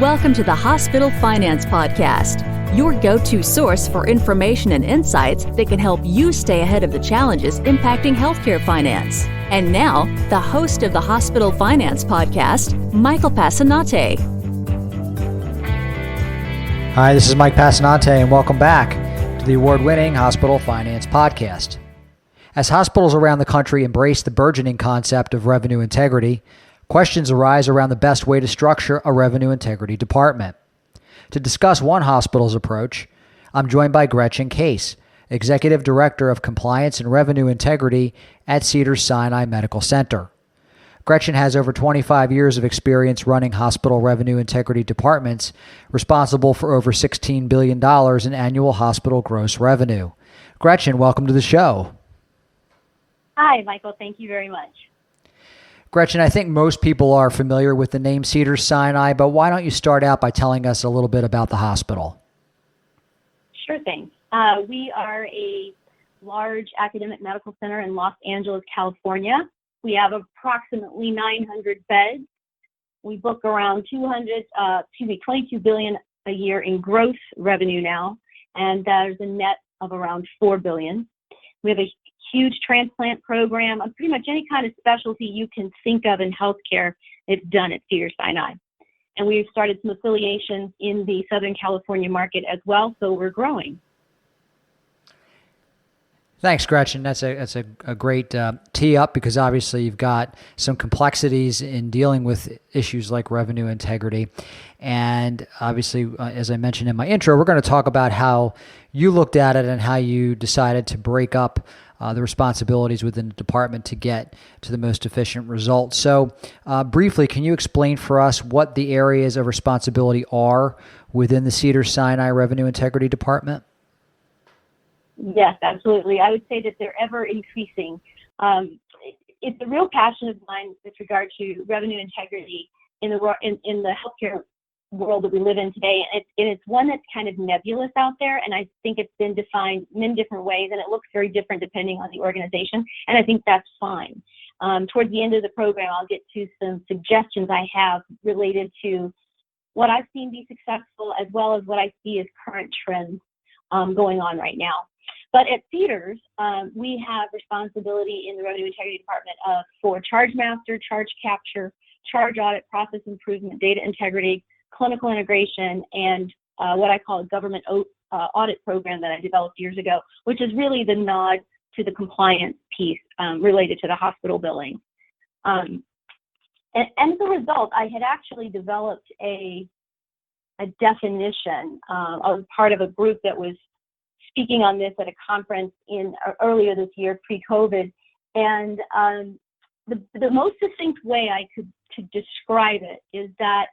Welcome to the Hospital Finance Podcast, your go-to source for information and insights that can help you stay ahead of the challenges impacting healthcare finance. And now, the host of the Hospital Finance Podcast, Michael Passanante. Hi, this is Mike Passanante, and welcome back to the award-winning Hospital Finance Podcast. As hospitals around the country embrace the burgeoning concept of revenue integrity, questions arise around the best way to structure a revenue integrity department. To discuss one hospital's approach, I'm joined by Gretchen Case, Executive Director of Compliance and Revenue Integrity at Cedars-Sinai Medical Center. Gretchen has over 25 years of experience running hospital revenue integrity departments, responsible for over $16 billion in annual hospital gross revenue. Gretchen, welcome to the show. Hi, Michael. Thank you very much. Gretchen, I think most people are familiar with the name Cedars-Sinai, but why don't you start out by telling us a little bit about the hospital? Sure thing. We are a large academic medical center in Los Angeles, California. We have approximately 900 beds. We book around 22 billion a year in gross revenue now, and there's a net of around 4 billion. We have a huge transplant program. Pretty much any kind of specialty you can think of in healthcare, it's done at Cedars-Sinai. And we've started some affiliations in the Southern California market as well, so we're growing. Thanks, Gretchen. That's a great tee up, because obviously you've got some complexities in dealing with issues like revenue integrity. And obviously, as I mentioned in my intro, we're going to talk about how you looked at it and how you decided to break up the responsibilities within the department to get to the most efficient results. So briefly, can you explain for us what the areas of responsibility are within the Cedars-Sinai Revenue Integrity Department? Yes, absolutely. I would say that they're ever increasing. It's a real passion of mine with regard to revenue integrity in the healthcare world that we live in today. And it's one that's kind of nebulous out there, and I think it's been defined in different ways, and it looks very different depending on the organization, and I think that's fine. Towards the end of the program, I'll get to some suggestions I have related to what I've seen be successful, as well as what I see as current trends going on right now. But at Cedars, we have responsibility in the Revenue Integrity Department for charge master, charge capture, charge audit, process improvement, data integrity, clinical integration, and what I call a government audit program that I developed years ago, which is really the nod to the compliance piece related to the hospital billing. And as a result, I had actually developed a definition. I was part of a group that was speaking on this at a conference earlier this year, pre-COVID, and the most succinct way I could to describe it is that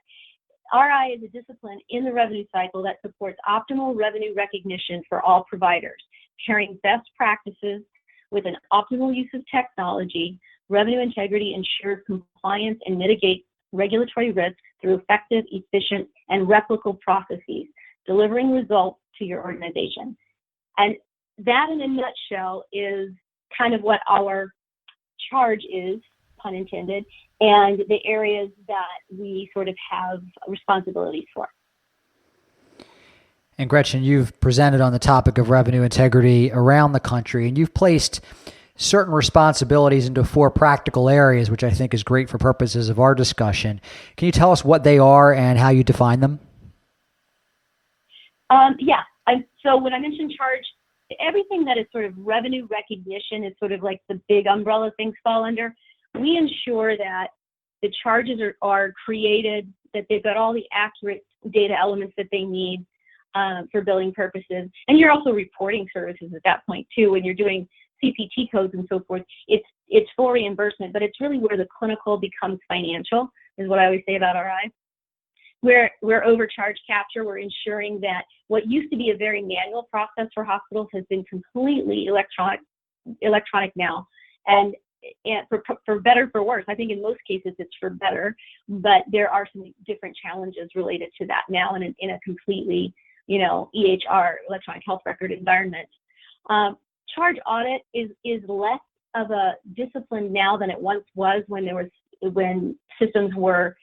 RI is a discipline in the revenue cycle that supports optimal revenue recognition for all providers, pairing best practices with an optimal use of technology. Revenue integrity ensures compliance and mitigates regulatory risks through effective, efficient, and replicable processes, delivering results to your organization. And that, in a nutshell, is kind of what our charge is, pun intended, and the areas that we sort of have responsibilities for. And Gretchen, you've presented on the topic of revenue integrity around the country, and you've placed certain responsibilities into 4 practical areas, which I think is great for purposes of our discussion. Can you tell us what they are and how you define them? So when I mentioned charge, everything that is sort of revenue recognition is sort of like the big umbrella things fall under. We ensure that the charges are created, that they've got all the accurate data elements that they need for billing purposes. And you're also reporting services at that point too. When you're doing CPT codes and so forth, it's for reimbursement, but it's really where the clinical becomes financial, is what I always say about RI. We're over charge capture. We're ensuring that what used to be a very manual process for hospitals has been completely electronic now. And for better, for worse, I think in most cases it's for better, but there are some different challenges related to that now in a completely, EHR, electronic health record environment. Charge audit is less of a discipline now than it once was, when systems were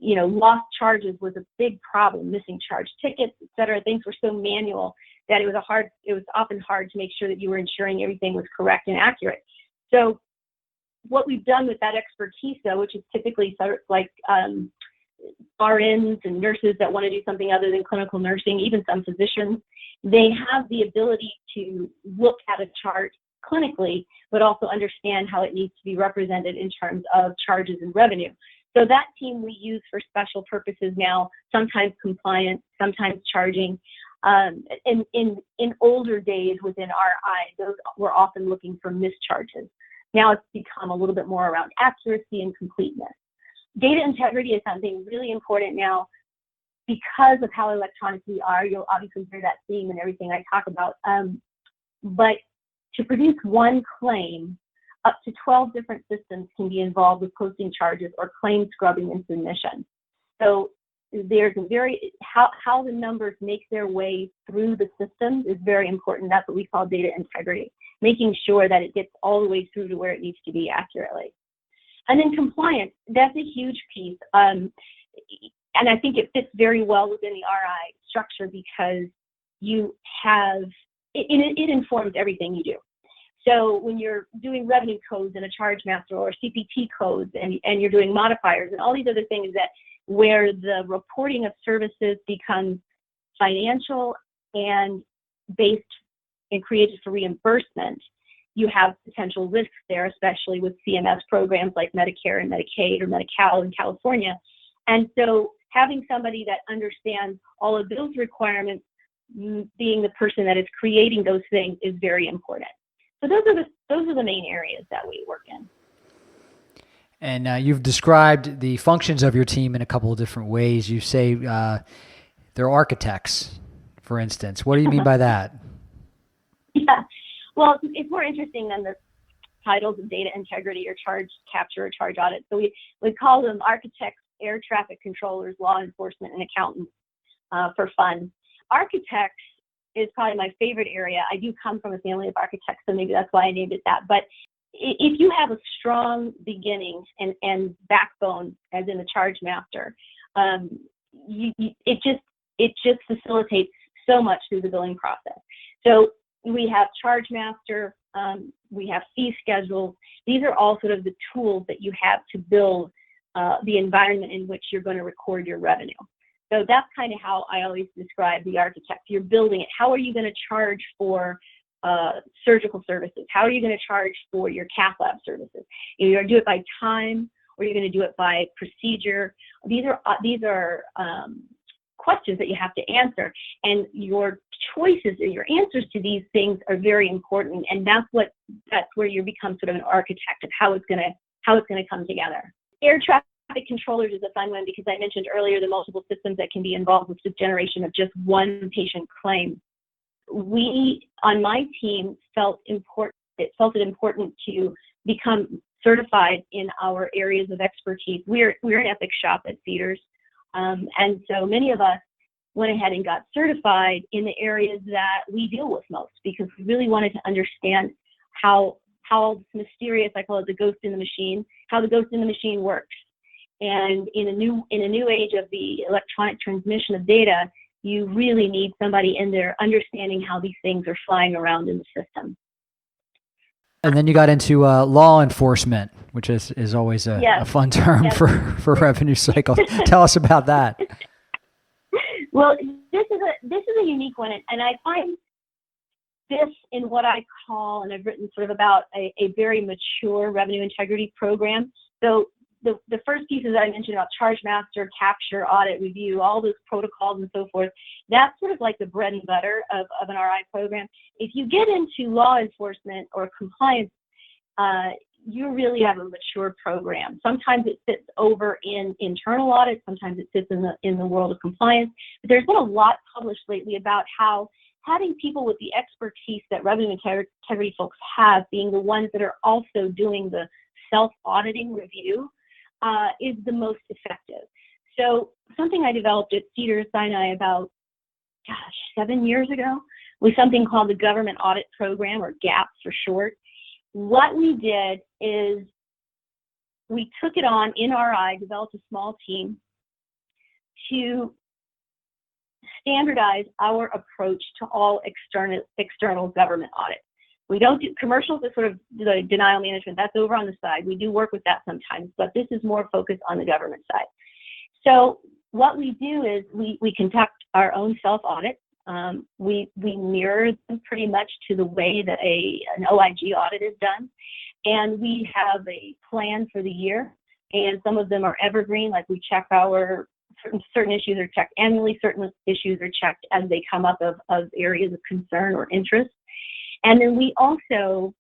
lost charges was a big problem, missing charge tickets, et cetera. Things were so manual that it was often hard to make sure that you were ensuring everything was correct and accurate. So what we've done with that expertise, though, which is typically sort of like RNs and nurses that want to do something other than clinical nursing, even some physicians, they have the ability to look at a chart clinically, but also understand how it needs to be represented in terms of charges and revenue. So that team we use for special purposes now, sometimes compliance, sometimes charging. In older days within RI, those were often looking for mischarges. Now it's become a little bit more around accuracy and completeness. Data integrity is something really important now because of how electronic we are. You'll obviously hear that theme in everything I talk about. But to produce one claim, up to 12 different systems can be involved with posting charges or claim scrubbing and submission. So there's how the numbers make their way through the system is very important. That's what we call data integrity, making sure that it gets all the way through to where it needs to be accurately. And then compliance, that's a huge piece. And I think it fits very well within the RI structure because it informs everything you do. So when you're doing revenue codes and a charge master or CPT codes and you're doing modifiers and all these other things that where the reporting of services becomes financial and based and created for reimbursement, you have potential risks there, especially with CMS programs like Medicare and Medicaid or Medi-Cal in California. And so having somebody that understands all of those requirements, being the person that is creating those things, is very important. So those are the main areas that we work in. And you've described the functions of your team in a couple of different ways. You say they're architects, for instance. What do you mean by that? Yeah, well, it's more interesting than the titles of data integrity or charge capture or charge audit. So we call them architects, air traffic controllers, law enforcement, and accountants for fun. Architects is probably my favorite area. I do come from a family of architects, so maybe that's why I named it that. But if you have a strong beginning and backbone, as in the charge master, it just facilitates so much through the billing process. So we have charge master, we have fee schedules. These are all sort of the tools that you have to build the environment in which you're going to record your revenue. So that's kind of how I always describe the architect. You're building it. How are you going to charge for surgical services? How are you going to charge for your cath lab services? You're going to do it by time, or you're going to do it by procedure. These are questions that you have to answer, and your choices and your answers to these things are very important. And that's where you become sort of an architect of how it's going to come together. Air traffic controllers is a fun one because I mentioned earlier the multiple systems that can be involved with the generation of just one patient claim. We, on my team, felt it important to become certified in our areas of expertise. We're an ethics shop at Cedars, and so many of us went ahead and got certified in the areas that we deal with most because we really wanted to understand how this mysterious, I call it the ghost in the machine, how the ghost in the machine works. And in a new age of the electronic transmission of data, you really need somebody in there understanding how these things are flying around in the system. And then you got into law enforcement, which is always a fun term for revenue cycle. Tell us about that. Well, this is a unique one, and I find this in what I call, and I've written sort of about a very mature revenue integrity program. So the first pieces I mentioned about charge master, capture, audit, review, all those protocols and so forth, that's sort of like the bread and butter of an RI program. If you get into law enforcement or compliance, you really have a mature program. Sometimes it sits over in internal audit, sometimes it sits in the world of compliance. But there's been a lot published lately about how having people with the expertise that revenue integrity folks have, being the ones that are also doing the self-auditing review, is the most effective. So something I developed at Cedars-Sinai about, 7 years ago was something called the Government Audit Program, or GAP for short. What we did is we took it on in RI, developed a small team, to standardize our approach to all external government audits. We don't do commercials, is sort of the denial management. That's over on the side. We do work with that sometimes, but this is more focused on the government side. So what we do is we conduct our own self-audit. We mirror them pretty much to the way that an OIG audit is done. And we have a plan for the year. And some of them are evergreen, like we check our certain issues are checked annually, certain issues are checked as they come up of areas of concern or interest. And then we also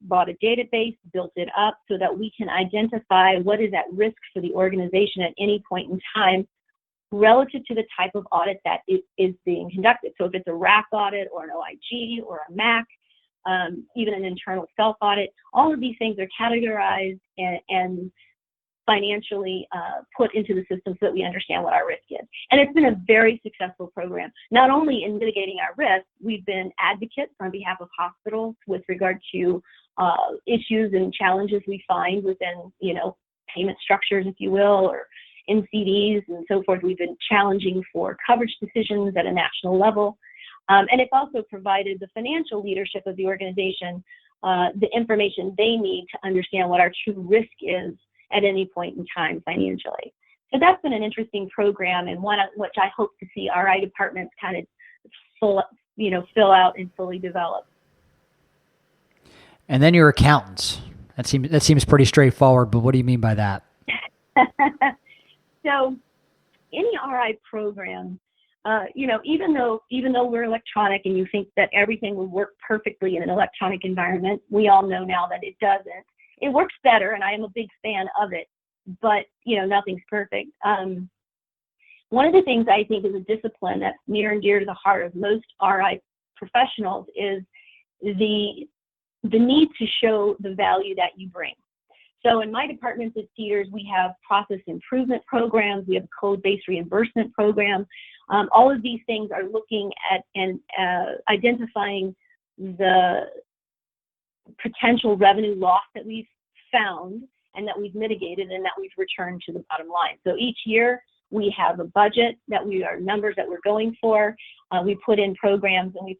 bought a database, built it up so that we can identify what is at risk for the organization at any point in time relative to the type of audit that is being conducted. So if it's a RAC audit or an OIG or a MAC, even an internal self-audit, all of these things are categorized and financially put into the system so that we understand what our risk is. And it's been a very successful program. Not only in mitigating our risk, we've been advocates on behalf of hospitals with regard to issues and challenges we find within, payment structures, if you will, or NCDs and so forth. We've been challenging for coverage decisions at a national level. And it's also provided the financial leadership of the organization the information they need to understand what our true risk is at any point in time financially. So that's been an interesting program, and one which I hope to see RI departments kind of fill out and fully develop. And then your accountants. That seems pretty straightforward, but what do you mean by that? So any RI program, even though we're electronic and you think that everything will work perfectly in an electronic environment, we all know now that it doesn't. It works better, and I am a big fan of it, but nothing's perfect. One of the things I think is a discipline that's near and dear to the heart of most RI professionals is the need to show the value that you bring. So in my department at Cedars, we have process improvement programs, we have a code-based reimbursement program. All of these things are looking at and identifying the potential revenue loss that we've found and that we've mitigated and that we've returned to the bottom line. So each year we have a budget numbers that we're going for. We put in programs and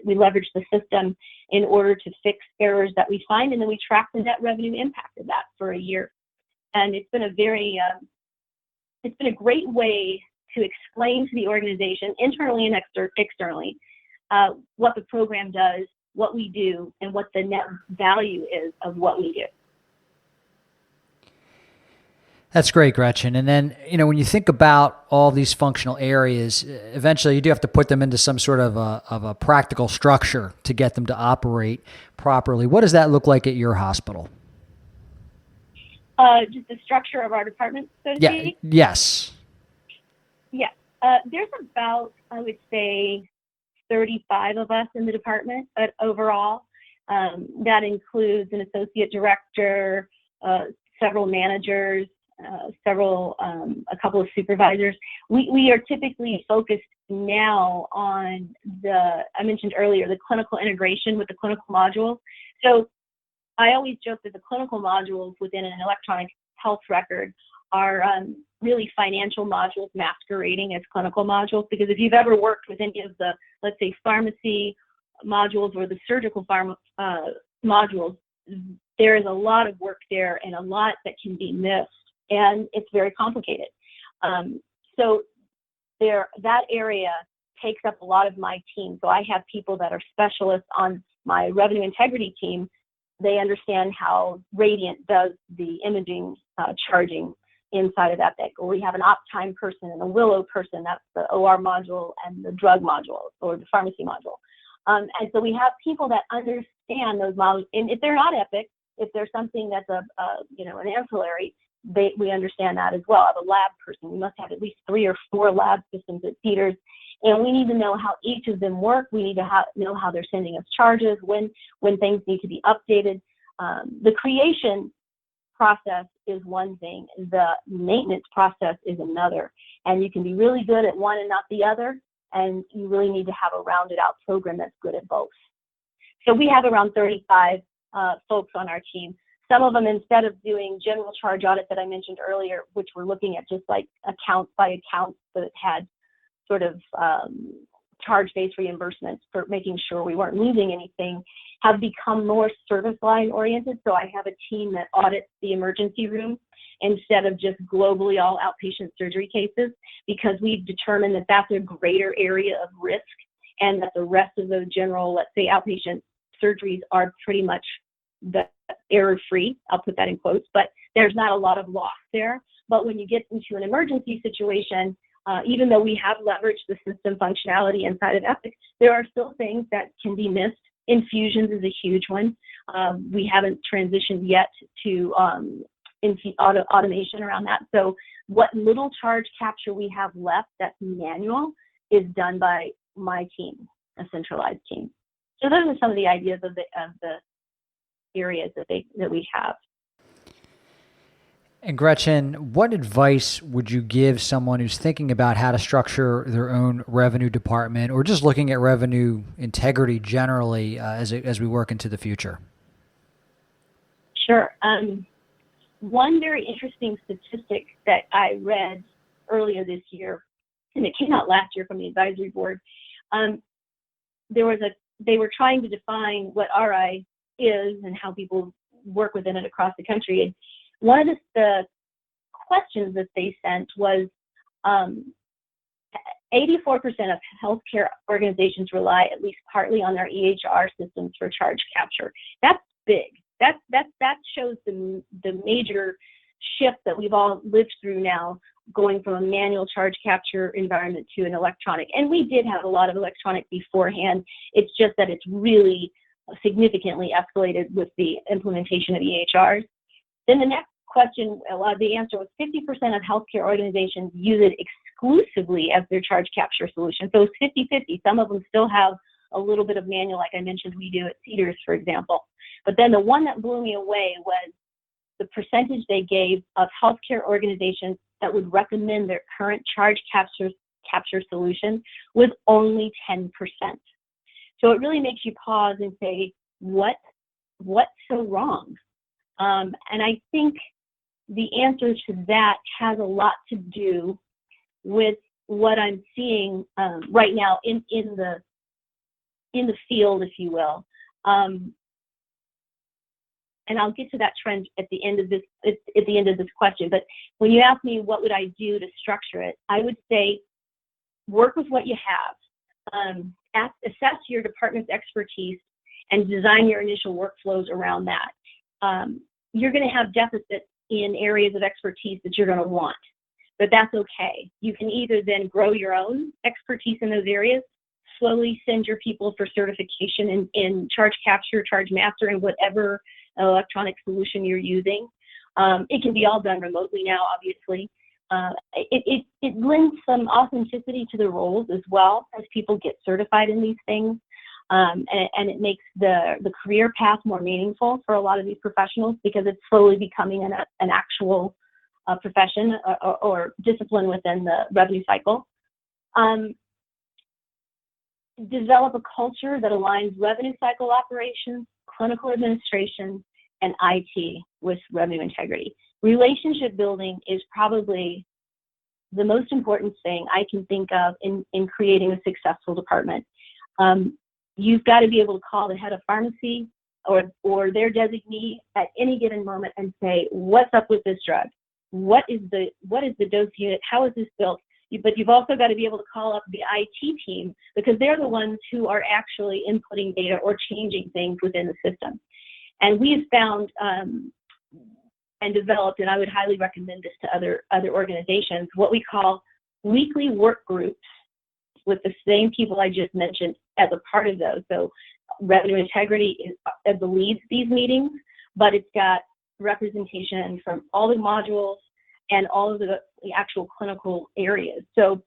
we leverage the system in order to fix errors that we find, and then we track the net revenue impact of that for a year. And it's been a great way to explain to the organization, internally and externally, what the program does, what we do, and what the net value is of what we do. That's great, Gretchen. And then, when you think about all these functional areas, eventually you do have to put them into some sort of a practical structure to get them to operate properly. What does that look like at your hospital? Just the structure of our department, so to speak? Yes. Yes. There's about, I would say, 35 of us in the department overall. That includes an associate director, several managers, a couple of supervisors. We are typically focused now on I mentioned earlier, the clinical integration with the clinical modules. So I always joke that the clinical modules within an electronic health record are really financial modules masquerading as clinical modules, because if you've ever worked with any of the, let's say, pharmacy modules or the surgical modules, there is a lot of work there and a lot that can be missed, and it's very complicated. So that area takes up a lot of my team. So I have people that are specialists on my revenue integrity team. They understand how Radiant does the imaging charging inside of that. Or we have an OpTime person and a Willow person. That's the OR module and the drug module or the pharmacy module. And so we have people that understand those modules. And if they're not Epic, if there's something that's an ancillary, we understand that as well. I have a lab person. We must have at least 3 or 4 lab systems at Cedars, and we need to know how each of them work. We need to know how they're sending us charges, when things need to be updated. The creation process is one thing. The maintenance process is another. And you can be really good at one and not the other, and you really need to have a rounded out program that's good at both. So we have around 35 folks on our team. some of them, instead of doing general charge audit that I mentioned earlier, which we're looking at just like account by account, that had sort of charge-based reimbursements for making sure we weren't losing anything, have become more service line oriented. So I have a team that audits the emergency room instead of just globally all outpatient surgery cases, because we've determined that that's a greater area of risk, and that the rest of the general, let's say, outpatient surgeries are pretty much the error-free. I'll put that in quotes, but there's not a lot of loss there. But when you get into an emergency situation, even though we have leveraged the system functionality inside of Epic, there are still things that can be missed. Infusions is a huge one. We haven't transitioned yet to automation around that. So what little charge capture we have left that's manual is done by my team, a centralized team. So those are some of the ideas of the areas that we have. And Gretchen, what advice would you give someone who's thinking about how to structure their own revenue department, or just looking at revenue integrity generally as we work into the future? Sure. One very interesting statistic that I read earlier this year, and it came out last year from the advisory board, they were trying to define what RI is and how people work within it across the country. And one of the questions that they sent was 84% of healthcare organizations rely at least partly on their EHR systems for charge capture. That's big. That shows the major shift that we've all lived through now, going from a manual charge capture environment to an electronic. And we did have a lot of electronic beforehand. It's just that it's really significantly escalated with the implementation of EHRs. Then the next question, the answer was 50% of healthcare organizations use it exclusively as their charge capture solution. So it's 50-50. Some of them still have a little bit of manual, like I mentioned we do at Cedars, for example. But then the one that blew me away was the percentage they gave of healthcare organizations that would recommend their current charge capture solution was only 10%. So it really makes you pause and say, what's so wrong? And I think the answer to that has a lot to do with what I'm seeing right now in the field, if you will. And I'll get to that trend at the end of this question. But when you ask me what would I do to structure it, I would say work with what you have. Assess your department's expertise and design your initial workflows around that. You're going to have deficits in areas of expertise that you're going to want, but that's okay. You can either then grow your own expertise in those areas, slowly send your people for certification in charge capture, charge master, and whatever electronic solution you're using. It can be all done remotely now, obviously. It lends some authenticity to the roles as well as people get certified in these things. And it makes the career path more meaningful for a lot of these professionals, because it's slowly becoming an actual profession or discipline within the revenue cycle. Develop a culture that aligns revenue cycle operations, clinical administration, and IT with revenue integrity. Relationship building is probably the most important thing I can think of in creating a successful department. You've got to be able to call the head of pharmacy or their designee at any given moment and say, what's up with this drug? What is the dose unit? How is this built? But you've also got to be able to call up the IT team, because they're the ones who are actually inputting data or changing things within the system. And we've found and developed, and I would highly recommend this to other organizations, what we call weekly work groups with the same people I just mentioned as a part of those. So revenue integrity leads these meetings, but it's got representation from all the modules and all of the actual clinical areas. So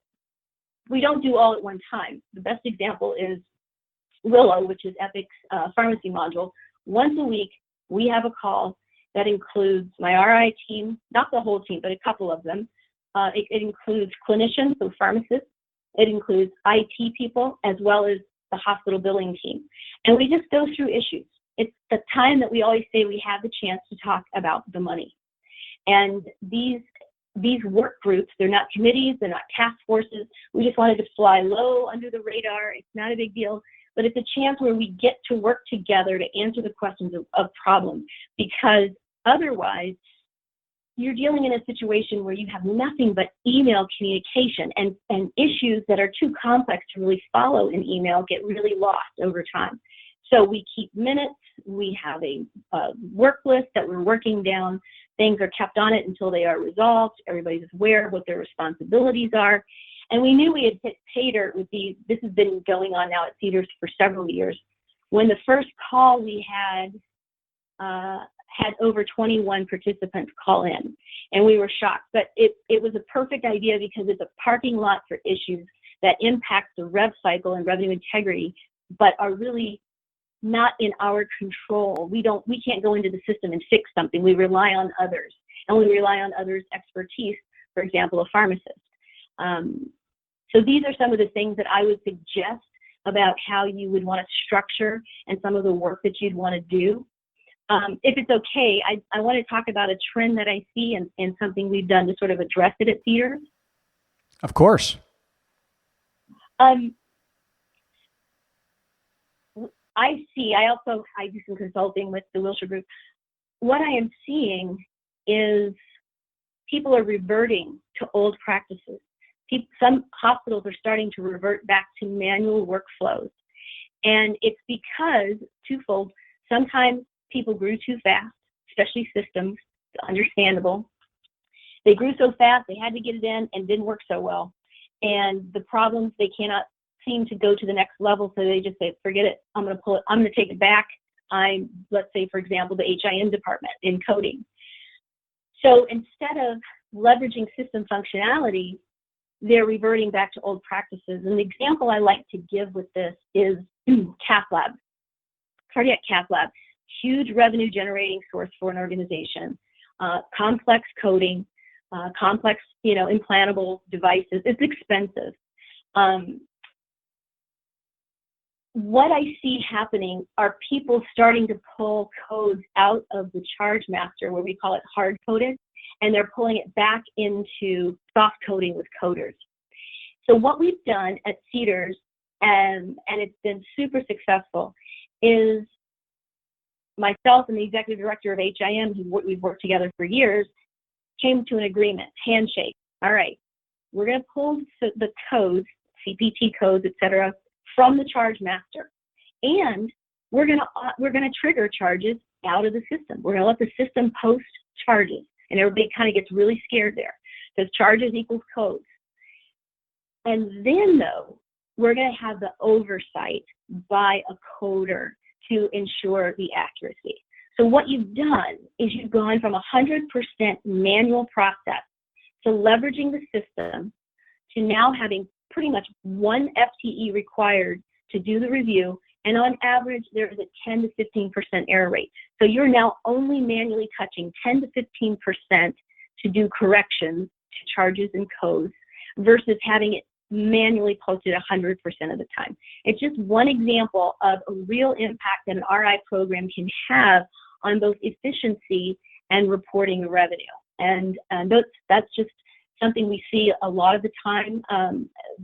we don't do all at one time. The best example is Willow, which is Epic's pharmacy module. Once a week, we have a call that includes my RI team, not the whole team, but a couple of them. It includes clinicians, so pharmacists. It includes IT people, as well as the hospital billing team. And we just go through issues. It's the time that we always say we have the chance to talk about the money. And these work groups, they're not committees, they're not task forces. We just wanted to fly low under the radar. It's not a big deal, but it's a chance where we get to work together to answer the questions of problems, because otherwise you're dealing in a situation where you have nothing but email communication, and issues that are too complex to really follow in email get really lost over time. So we keep minutes, we have a work list that we're working down. Things are kept on it until they are resolved. Everybody's aware of what their responsibilities are. And we knew we had hit pay dirt with these. This has been going on now at Cedars for several years. When the first call we had over 21 participants call in, and we were shocked. But it was a perfect idea, because it's a parking lot for issues that impact the rev cycle and revenue integrity, but are really not in our control. We can't go into the system and fix something. We rely on others, and we rely on others' expertise, for example, a pharmacist. So these are some of the things that I would suggest about how you would want to structure and some of the work that you'd want to do. If it's okay, I want to talk about a trend that I see and something we've done to sort of address it at Cedars. Of course. I do some consulting with the Wilshire Group. What I am seeing is people are reverting to old practices. Some hospitals are starting to revert back to manual workflows. And it's because, twofold, sometimes people grew too fast, especially systems, understandable. They grew so fast, they had to get it in and didn't work so well. And the problems, they cannot seem to go to the next level, so they just say, forget it, I'm going to pull it, I'm going to take it back. Let's say, for example, the HIM department in coding. So instead of leveraging system functionality, they're reverting back to old practices. An example I like to give with this is cath lab, cardiac cath lab, huge revenue generating source for an organization, complex coding, complex, implantable devices. It's expensive. What I see happening are people starting to pull codes out of the charge master, where we call it hard coded, and they're pulling it back into soft coding with coders. So what we've done at Cedars, and it's been super successful, is myself and the executive director of HIM, who we've worked together for years, came to an agreement, handshake. All right, we're going to pull the codes, CPT codes, et cetera, from the charge master, and we're going to trigger charges out of the system. We're going to let the system post charges. And everybody kind of gets really scared there, because charges equals codes. And then, though, we're going to have the oversight by a coder to ensure the accuracy. So what you've done is you've gone from 100% manual process to leveraging the system to now having pretty much one FTE required to do the review. And on average, there is a 10 to 15% error rate. So you're now only manually touching 10 to 15% to do corrections to charges and codes, versus having it manually posted 100% of the time. It's just one example of a real impact that an RI program can have on both efficiency and reporting the revenue. And that's just something we see a lot of the time,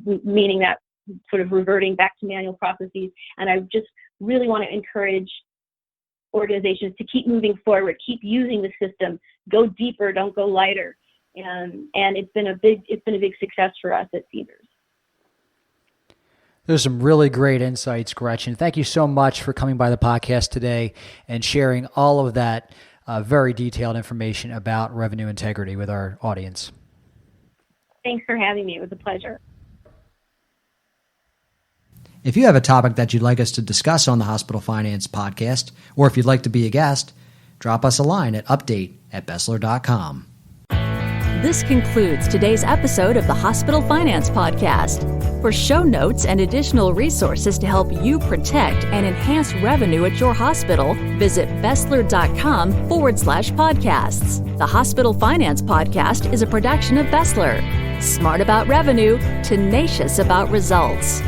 meaning that sort of reverting back to manual processes. And I just really want to encourage organizations to keep moving forward, keep using the system, go deeper, don't go lighter. And it's been a big success for us at Cedars. There's some really great insights, Gretchen. Thank you so much for coming by the podcast today and sharing all of that very detailed information about revenue integrity with our audience. Thanks for having me. It was a pleasure. If you have a topic that you'd like us to discuss on the Hospital Finance Podcast, or if you'd like to be a guest, drop us a line at update@bessler.com. This concludes today's episode of the Hospital Finance Podcast. For show notes and additional resources to help you protect and enhance revenue at your hospital, visit Bessler.com/podcasts. The Hospital Finance Podcast is a production of Bessler. Smart about revenue, tenacious about results.